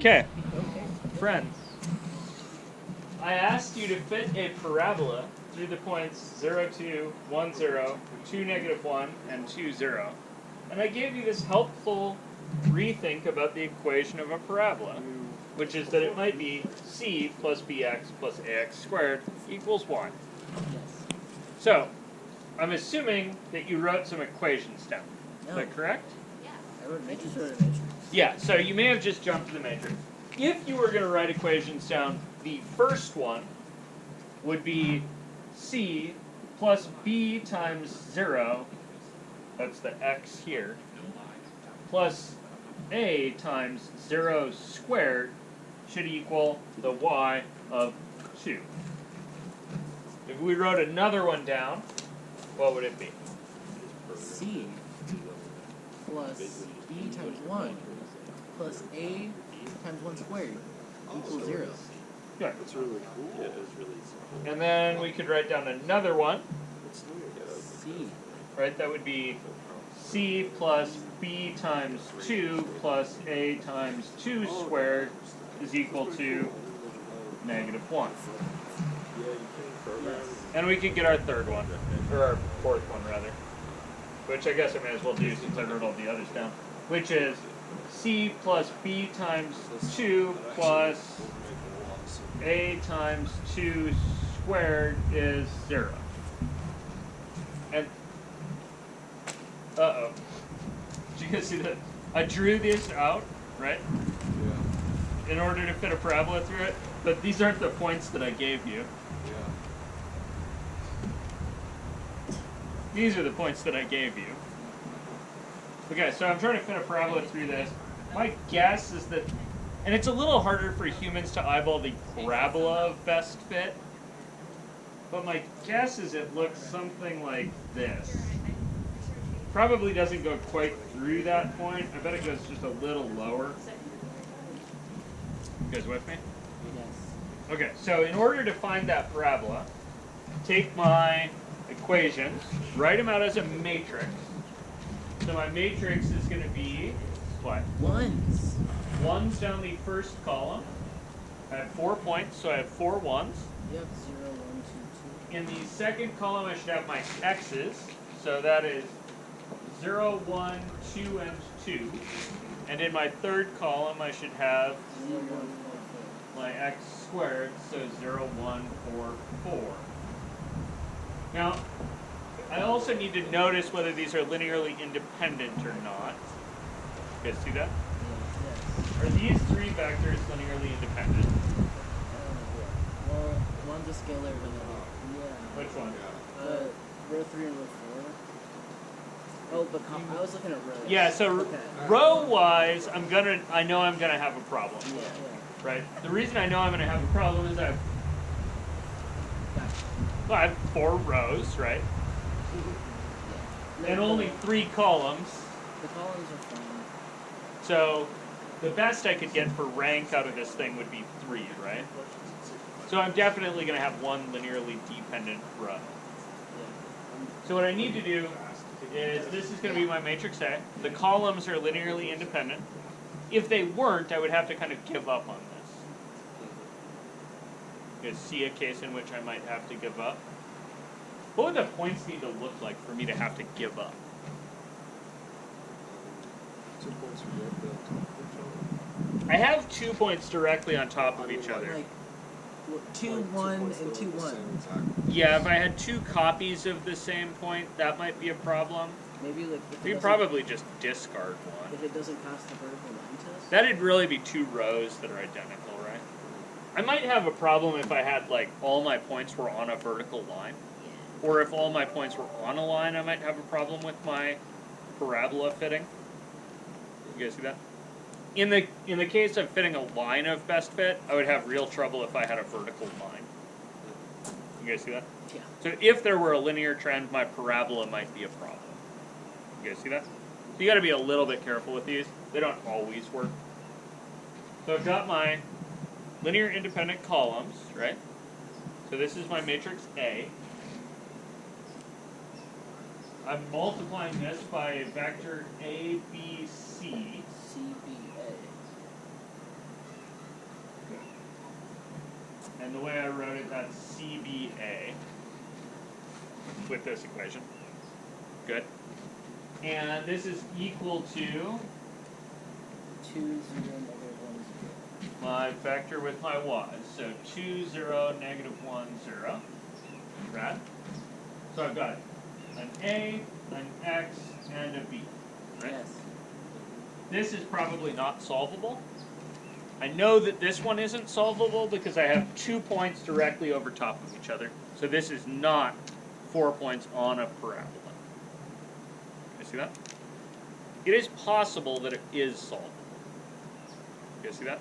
Okay, friends, I asked you to fit a parabola through the points 0, 2, 1, 0, 2, negative 1, and 2, 0. And I gave you this helpful rethink about the equation of a parabola, which is that it might be c plus bx plus ax squared equals 1. So, I'm assuming that you wrote some equations down. Is that correct? I just wrote a matrix. Yeah, so you may have just jumped to the matrix. If you were going to write equations down, the first one would be c plus b times 0, that's the x here, plus a times 0 squared should equal the y of 2. If we wrote another one down, what would it be? C plus b times 1 plus a times 1 squared equals 0. Good. It's really cool. Yeah, it was really simple. And then we could write down another one. C. Right, that would be c plus b times 2 plus a times 2 squared is equal to negative 1. Yeah, you can program. And we could get our third one, or our fourth one rather, which I guess I may as well do since I wrote all the others down, which is c plus b times 2 plus a times 2 squared is 0. And, uh-oh. Did you guys see that? I drew this out, right? Yeah. In order to fit a parabola through it, but these aren't the points that I gave you. Yeah. These are the points that I gave you. Okay, so I'm trying to fit a parabola through this. My guess is that, and it's a little harder for humans to eyeball the parabola of best fit, but my guess is it looks something like this. Probably doesn't go quite through that point. I bet it goes just a little lower. You guys with me? Yes. Okay, so in order to find that parabola, take my equations, write them out as a matrix. So my matrix is going to be what? Ones. Ones down the first column. I have 4 points, so I have 4 ones. Yep, 0, 1, 2, 2. In the second column, I should have my x's. So that is 0, 1, 2, and 2. And in my third column, I should have 0, 1, 4, my x squared, so 0, 1, 4, 4. Now, I also need to notice whether these are linearly independent or not. You guys see that? 4. Are these 3 vectors linearly independent? Well, one's a scalar and another. Yeah. Which one? Row 3 and row 4. Oh, but I was looking at rows. Yeah, so Okay. row-wise, I know I'm gonna have a problem. Yeah. Right? The reason I know I'm gonna have a problem is I have 4 rows, right? Yeah. And only 3 columns. The columns are fine. So the best I could get for rank out of this thing would be 3, right? So I'm definitely going to have one linearly dependent row. So what I need to do is, this is going to be my matrix A. The columns are linearly independent. If they weren't, I would have to kind of give up on this. You guys see a case in which I might have to give up? What would the points need to look like for me to have to give up? 2 points from there, I have 2 points directly on top of each other. Like 2, 1, and 2, 1. Yeah, if I had 2 copies of the same point, that might be a problem. Maybe like if We'd probably just discard one. if it doesn't pass the vertical line test. That'd really be 2 rows that are identical, right? I might have a problem if I had, like, all my points were on a vertical line. Or if all my points were on a line, I might have a problem with my parabola fitting. You guys see that? In the case of fitting a line of best fit, I would have real trouble if I had a vertical line. You guys see that? Yeah. So if there were a linear trend, my parabola might be a problem. You guys see that? So you got to be a little bit careful with these. They don't always work. So I've got my linear independent columns, right? So this is my matrix A. I'm multiplying this by a vector A, B, C. CBA. And the way I wrote it, that's CBA with this equation. Good. And this is equal to 2, 0, -1, 0. my vector with my y's. So 2, 0, -1, 0. Right? So I've got an A, an X, and a B. Right? Yes. This is probably not solvable. I know that this one isn't solvable because I have 2 points directly over top of each other. So this is not 4 points on a parabola. You see that? It is possible that it is solvable. You see that?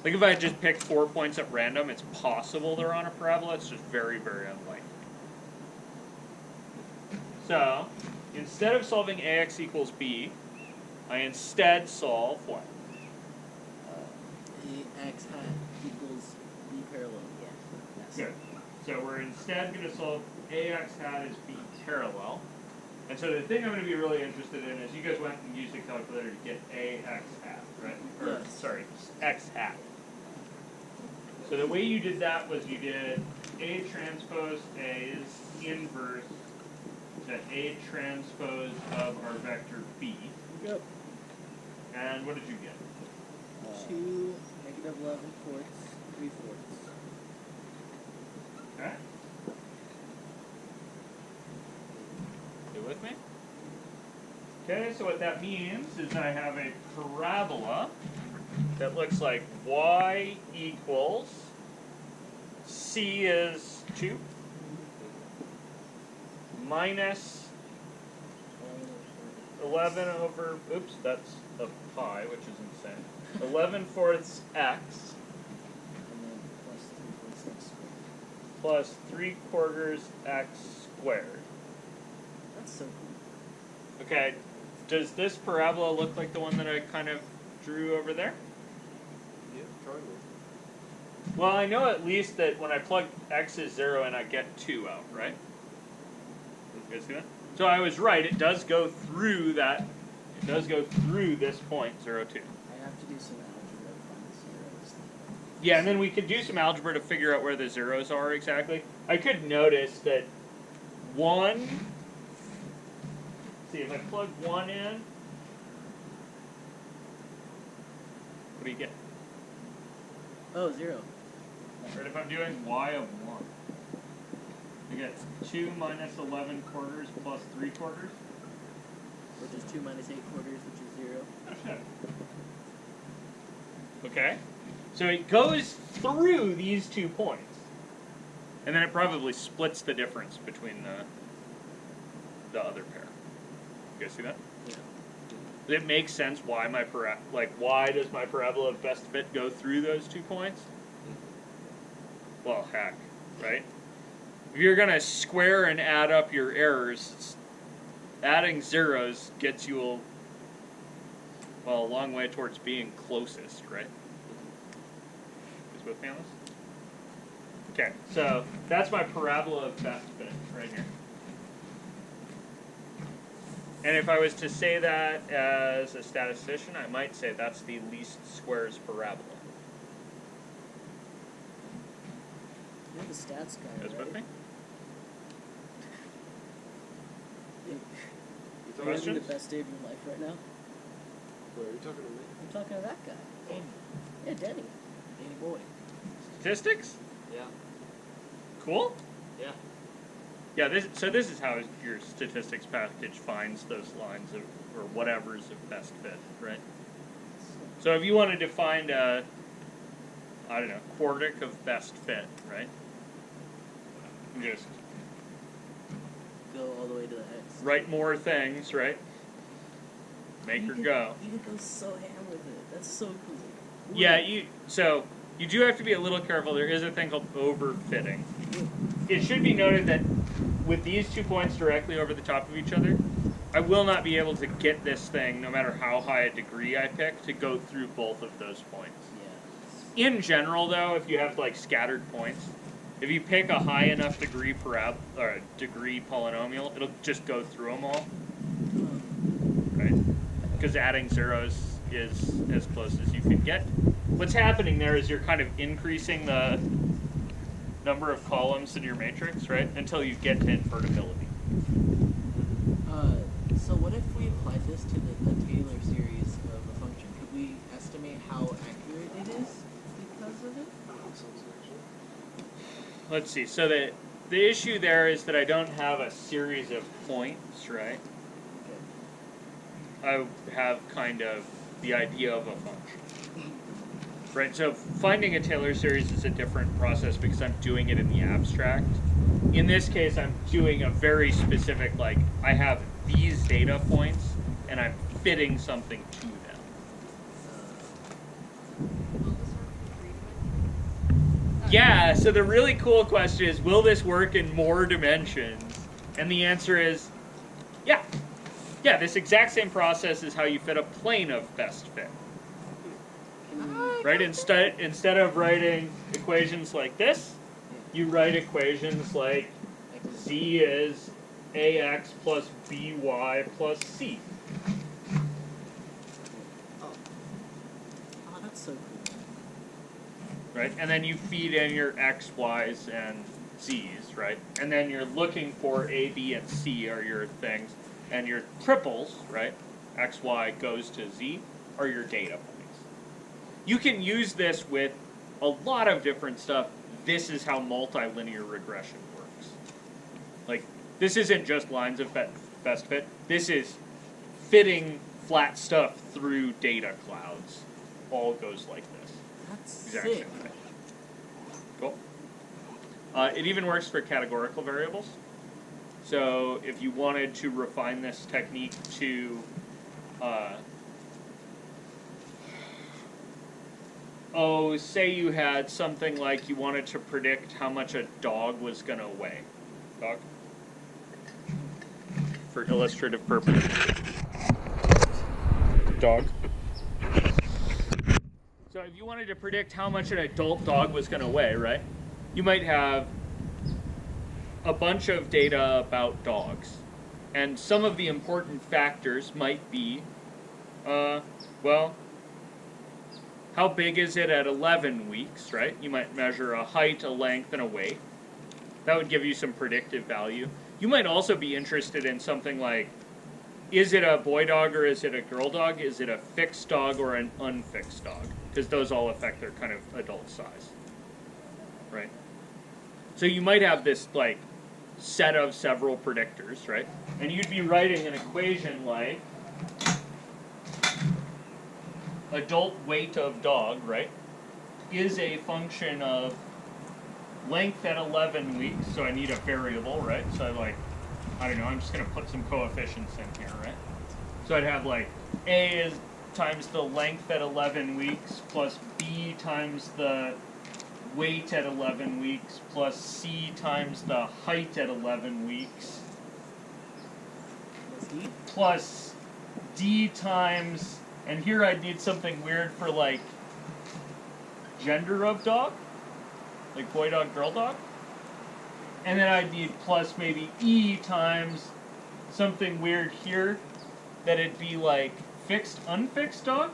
Like if I just picked 4 points at random, it's possible they're on a parabola. It's just very, very unlikely. So, instead of solving AX equals B, I instead solve what? AX hat equals B parallel. Yes. Good. So we're instead going to solve AX hat as B parallel. And so the thing I'm going to be really interested in is you guys went and used a calculator to get AX hat, right? Or, Yes. sorry, X hat. So the way you did that was you did A transpose A's inverse to A transpose of our vector B. Yep. And what did you get? 2, -11 fourths, 3/4. Okay. You with me? Okay, so what that means is I have a parabola that looks like y equals C is 2 minus 11 over, oops, that's a pi, which is insane. 11/4 x And then plus 3/4 x squared. that's so cool. Okay, does this parabola look like the one that I kind of drew over there? Yeah, kind of. Well, I know at least that when I plug x is 0 and I get 2 out, right? You guys see that? So I was right, it does go through that, it does go through this point, 0, 2. I have to do some algebra to find the zeros. Yeah, and then we could do some algebra to figure out where the zeros are exactly. I could notice that 1, see if I plug 1 in, what do you get? Oh, 0. Right, if I'm doing y of 1, I get 2 minus 11/4 plus 3/4. Which is 2 minus 8/4, which is 0. Oh, shit. Okay, so it goes through these 2 points, and then it probably splits the difference between the other pair. You guys see that? Yeah. It makes sense why my why does my parabola of best fit go through those 2 points? Well, heck, right? If you're gonna square and add up your errors, adding zeros gets you a long way towards being closest, right? Is with me on this? Okay, so that's my parabola of best fit right here. And if I was to say that as a statistician, I might say that's the least squares parabola. You're the stats guy, Is right? with me? You're having Questions? the best day of your life right now? Wait, are you talking to me? I'm talking to that guy. Danny. Yeah, Danny. Danny boy. Statistics? Yeah. Cool. Yeah. Yeah, this is how your statistics package finds those lines of, or whatever's of best fit, right? So if you wanted to find a, I don't know, quartic of best fit, right? You just Go all the way to the X. write more things, right? Make her go. You could go so ham with it. That's so cool. Yeah, so you do have to be a little careful. There is a thing called overfitting. It should be noted that with these 2 points directly over the top of each other, I will not be able to get this thing, no matter how high a degree I pick, to go through both of those points. Yeah. In general, though, if you have like scattered points, if you pick a high enough degree or a degree polynomial, it'll just go through them all, right? Because adding zeros is as close as you can get. What's happening there is you're kind of increasing the number of columns in your matrix, right? Until you get to invertibility. So what if we applied this to the Taylor series of a function? Could we estimate how accurate it is because of it? Let's see. So the issue there is that I don't have a series of points, right? Okay. I have kind of the idea of a function. Right, so finding a Taylor series is a different process because I'm doing it in the abstract. In this case, I'm doing a very specific, like, I have these data points, and I'm fitting something to them. Yeah, so the really cool question is, will this work in more dimensions? And the answer is, yeah. Yeah, this exact same process is how you fit a plane of best fit. Right? Instead of writing equations like this, you write equations like z is ax plus by plus c. Oh, that's so cool. Right? And then you feed in your x, y's, and z's, right? And then you're looking for a, b, and c are your things. And your triples, right? X, y goes to z, are your data points. You can use this with a lot of different stuff. This is how multilinear regression works. Like, this isn't just lines of best fit. This is fitting flat stuff through data clouds. All goes like this. That's Exactly. sick. Cool. It even works for categorical variables. So if you wanted to refine this technique to say you had something like you wanted to predict how much a dog was going to weigh. Dog? For illustrative purposes. Dog. So if you wanted to predict how much an adult dog was going to weigh, right? You might have a bunch of data about dogs. And some of the important factors might be, well, how big is it at 11 weeks, right? You might measure a height, a length, and a weight. That would give you some predictive value. You might also be interested in something like, is it a boy dog or is it a girl dog? Is it a fixed dog or an unfixed dog? Because those all affect their kind of adult size, right? So you might have this, like, set of several predictors, right? And you'd be writing an equation like adult weight of dog, right, is a function of length at 11 weeks, so I need a variable, right? So I don't know, I'm just going to put some coefficients in here, right? So I'd have like A is times the length at 11 weeks plus B times the weight at 11 weeks plus C times the height at 11 weeks plus D times, and here I'd need something weird for like gender of dog, like boy dog, girl dog. And then I'd need plus maybe E times something weird here that it'd be like fixed, unfixed dog.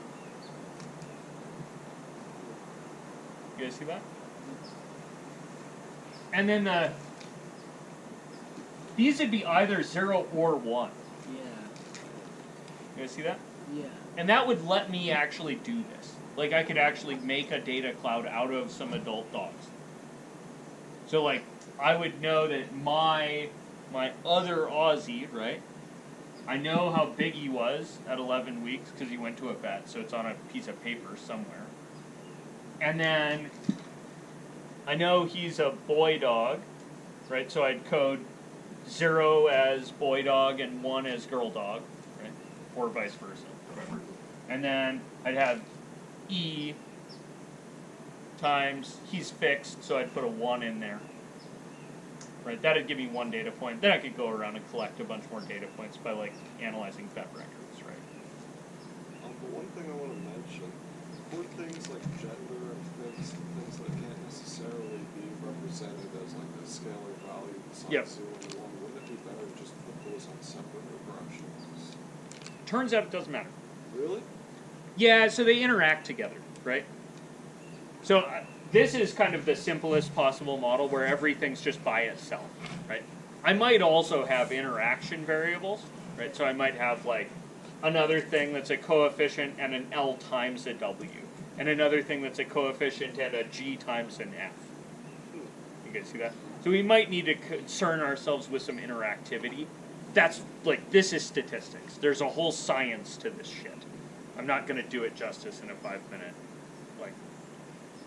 You guys see that? And then these would be either 0 or 1. Yeah. You guys see that? Yeah. And that would let me actually do this. Like, I could actually make a data cloud out of some adult dogs. So, like, I would know that my other Aussie, right? I know how big he was at 11 weeks because he went to a vet, so it's on a piece of paper somewhere. And then I know he's a boy dog, right? So I'd code 0 as boy dog and 1 as girl dog, right? Or vice versa, whatever. And then I'd have E times, he's fixed, so I'd put a 1 in there. Right, that'd give me 1 data point. Then I could go around and collect a bunch more data points by, like, analyzing vet records, right? But one thing I want to mention, for things like gender and fixed, things that can't necessarily be represented as like a scalar value besides 0 and 1, wouldn't it be better to just put those on separate regressions? Turns out it doesn't matter. Really? Yeah, so they interact together, right? So this is kind of the simplest possible model where everything's just by itself, right? I might also have interaction variables, right? So I might have like another thing that's a coefficient and an L times a W, and another thing that's a coefficient and a G times an F. You guys see that? So we might need to concern ourselves with some interactivity. That's like, this is statistics. There's a whole science to this shit. I'm not going to do it justice in a 5-minute, like,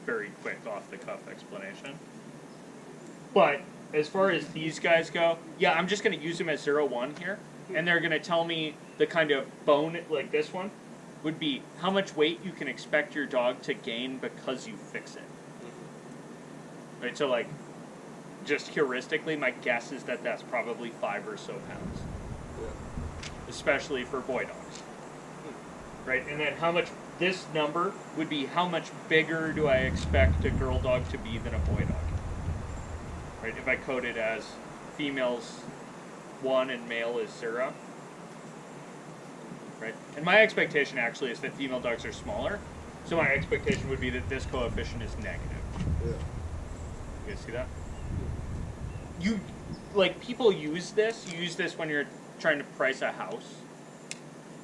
very quick off-the-cuff explanation. But as far as these guys go, yeah, I'm just going to use them as 0, 1 here, and they're going to tell me the kind of bone, like this one, would be how much weight you can expect your dog to gain because you fix it. Right, so like, just heuristically, my guess is that that's probably 5 or so pounds. Yeah. Especially for boy dogs. Right, and then how much, this number would be how much bigger do I expect a girl dog to be than a boy dog. Right, if I code it as females 1 and male is 0. Right, and my expectation actually is that female dogs are smaller, so my expectation would be that this coefficient is negative. Yeah. You guys see that? You, like, people use this. You use this when you're trying to price a house.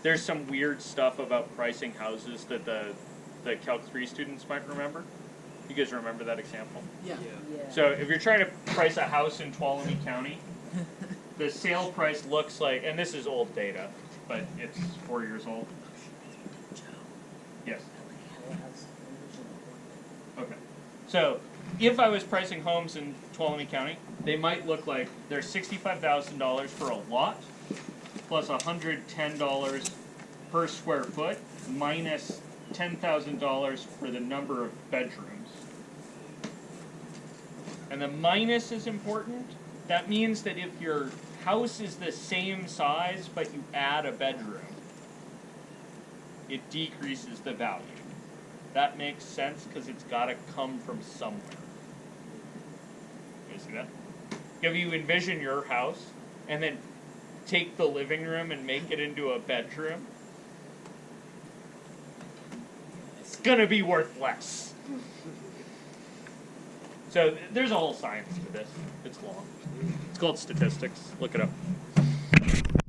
There's some weird stuff about pricing houses that the Calc 3 students might remember. You guys remember that example? Yeah. So if you're trying to price a house in Tuolumne County, the sale price looks like, and this is old data, but it's 4 years old. Yes. Okay. So if I was pricing homes in Tuolumne County, they might look like they're $65,000 for a lot, plus $110 per square foot, minus $10,000 for the number of bedrooms. And the minus is important. That means that if your house is the same size, but you add a bedroom, it decreases the value. That makes sense because it's got to come from somewhere. You see that? If you envision your house and then take the living room and make it into a bedroom, it's gonna be worth less. So there's a whole science to this. It's long. It's called statistics. Look it up.